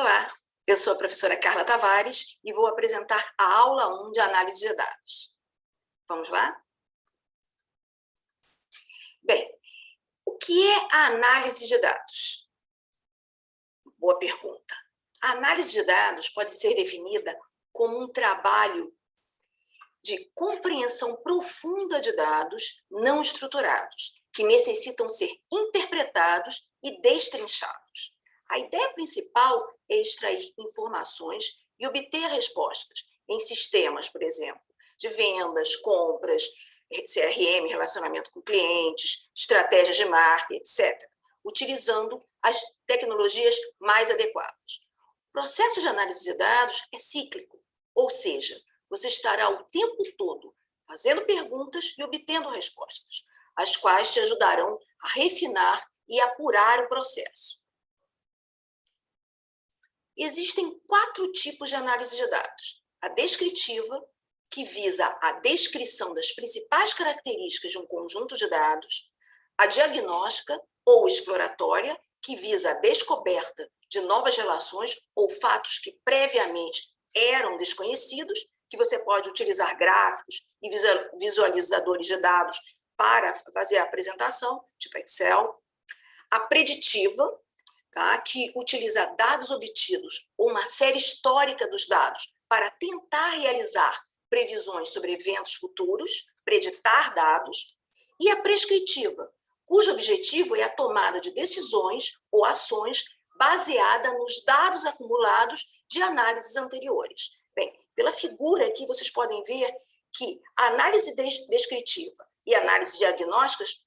Olá, eu sou a professora Carla Tavares e vou apresentar a aula 1 de análise de dados. Vamos lá? Bem, o que é a análise de dados? Boa pergunta. A análise de dados pode ser definida como um trabalho de compreensão profunda de dados não estruturados, que necessitam ser interpretados e destrinchados. A ideia principal é extrair informações e obter respostas em sistemas, por exemplo, de vendas, compras, CRM, relacionamento com clientes, estratégias de marketing, etc., utilizando as tecnologias mais adequadas. O processo de análise de dados é cíclico, ou seja, você estará o tempo todo fazendo perguntas e obtendo respostas, as quais te ajudarão a refinar e apurar o processo. Existem 4 tipos de análise de dados. A descritiva, que visa a descrição das principais características de um conjunto de dados. A diagnóstica ou exploratória, que visa a descoberta de novas relações ou fatos que previamente eram desconhecidos, que você pode utilizar gráficos e visualizadores de dados para fazer a apresentação, tipo Excel. A preditiva, tá, que utiliza dados obtidos ou uma série histórica dos dados para tentar realizar previsões sobre eventos futuros, preditar dados. E a prescritiva, cujo objetivo é a tomada de decisões ou ações baseada nos dados acumulados de análises anteriores. Bem, pela figura aqui, vocês podem ver que a análise descritiva e análise diagnósticas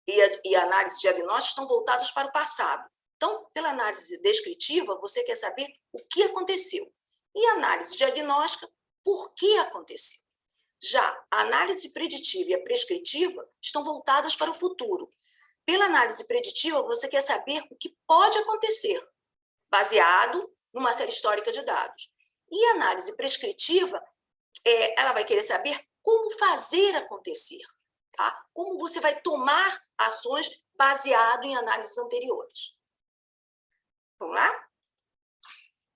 e análise diagnóstica estão voltados para o passado. Então, pela análise descritiva, você quer saber o que aconteceu. E a análise diagnóstica, por que aconteceu. Já a análise preditiva e a prescritiva estão voltadas para o futuro. Pela análise preditiva, você quer saber o que pode acontecer, baseado numa série histórica de dados. E a análise prescritiva, ela vai querer saber como fazer acontecer, tá? Como você vai tomar ações baseado em análises anteriores. Vamos lá?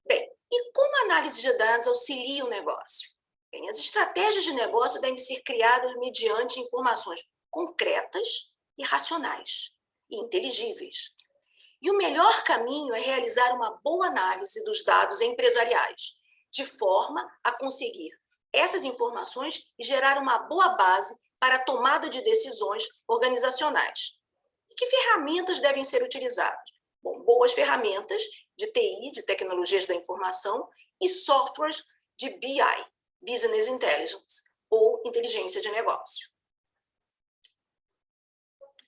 Bem, e como a análise de dados auxilia o negócio? Bem, as estratégias de negócio devem ser criadas mediante informações concretas e racionais e inteligíveis. E o melhor caminho é realizar uma boa análise dos dados empresariais, de forma a conseguir essas informações e gerar uma boa base para a tomada de decisões organizacionais. E que ferramentas devem ser utilizadas? Bom, boas ferramentas de TI, de tecnologias da informação, e softwares de BI, Business Intelligence, ou inteligência de negócio.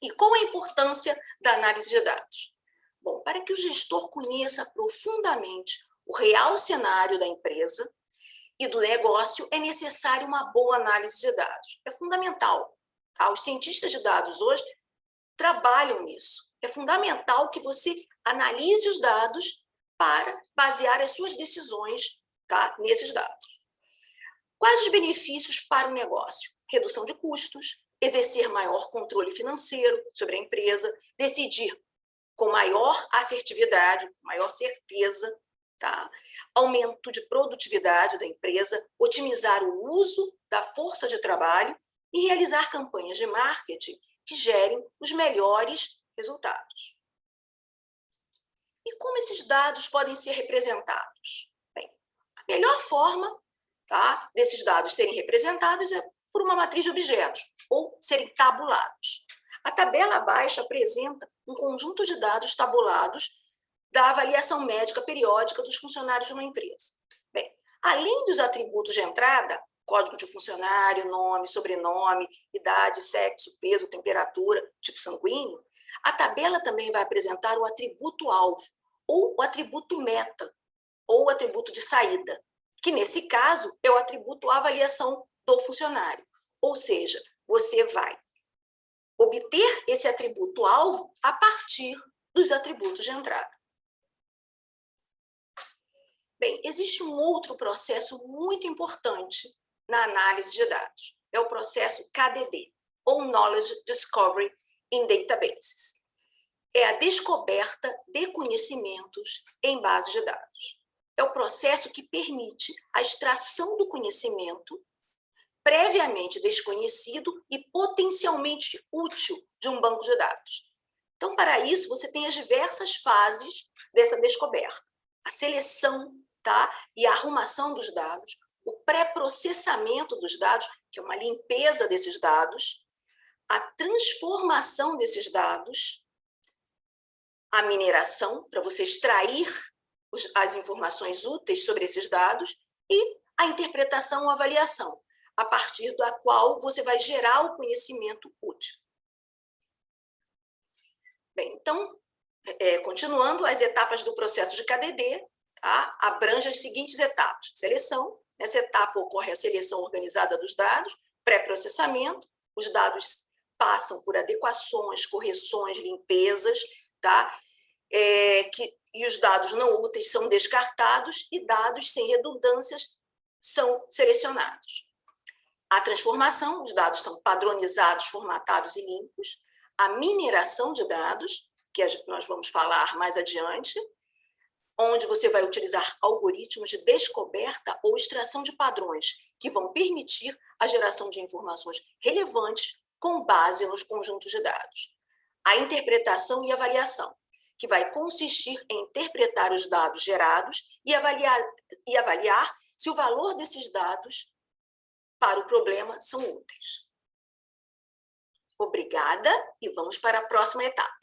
E qual a importância da análise de dados? Bom, para que o gestor conheça profundamente o real cenário da empresa e do negócio, é necessário uma boa análise de dados. É fundamental. Tá? Os cientistas de dados hoje trabalham nisso. É fundamental que você analise os dados para basear as suas decisões, tá, nesses dados. Quais os benefícios para o negócio? Redução de custos, exercer maior controle financeiro sobre a empresa, decidir com maior assertividade, maior certeza, tá? Aumento de produtividade da empresa, otimizar o uso da força de trabalho e realizar campanhas de marketing que gerem os melhores resultados. E como esses dados podem ser representados? Bem, a melhor forma, tá, desses dados serem representados é por uma matriz de objetos, ou serem tabulados. A tabela abaixo apresenta um conjunto de dados tabulados da avaliação médica periódica dos funcionários de uma empresa. Bem, além dos atributos de entrada, código de funcionário, nome, sobrenome, idade, sexo, peso, temperatura, tipo sanguíneo, a tabela também vai apresentar o atributo-alvo, ou o atributo meta, ou o atributo de saída, que nesse caso é o atributo avaliação do funcionário. Ou seja, você vai obter esse atributo-alvo a partir dos atributos de entrada. Bem, existe um outro processo muito importante na análise de dados. É o processo KDD, ou Knowledge Discovery in Databases. é a descoberta de conhecimentos em bases de dados. É o processo que permite a extração do conhecimento previamente desconhecido e potencialmente útil de um banco de dados. Então, para isso, você tem as diversas fases dessa descoberta. A seleção, tá? E a arrumação dos dados, o pré-processamento dos dados, que é uma limpeza desses dados, a transformação desses dados, a mineração, para você extrair as informações úteis sobre esses dados, e a interpretação ou avaliação, a partir da qual você vai gerar o conhecimento útil. Bem, então, continuando, as etapas do processo de KDD, tá? Abrange as seguintes etapas. Seleção, nessa etapa ocorre a seleção organizada dos dados, pré-processamento, os dados passam por adequações, correções, limpezas, tá? E os dados não úteis são descartados e dados sem redundâncias são selecionados. A transformação, os dados são padronizados, formatados e limpos. A mineração de dados, que nós vamos falar mais adiante, onde você vai utilizar algoritmos de descoberta ou extração de padrões que vão permitir a geração de informações relevantes com base nos conjuntos de dados. A interpretação e avaliação, que vai consistir em interpretar os dados gerados e avaliar se o valor desses dados para o problema são úteis. Obrigada e vamos para a próxima etapa.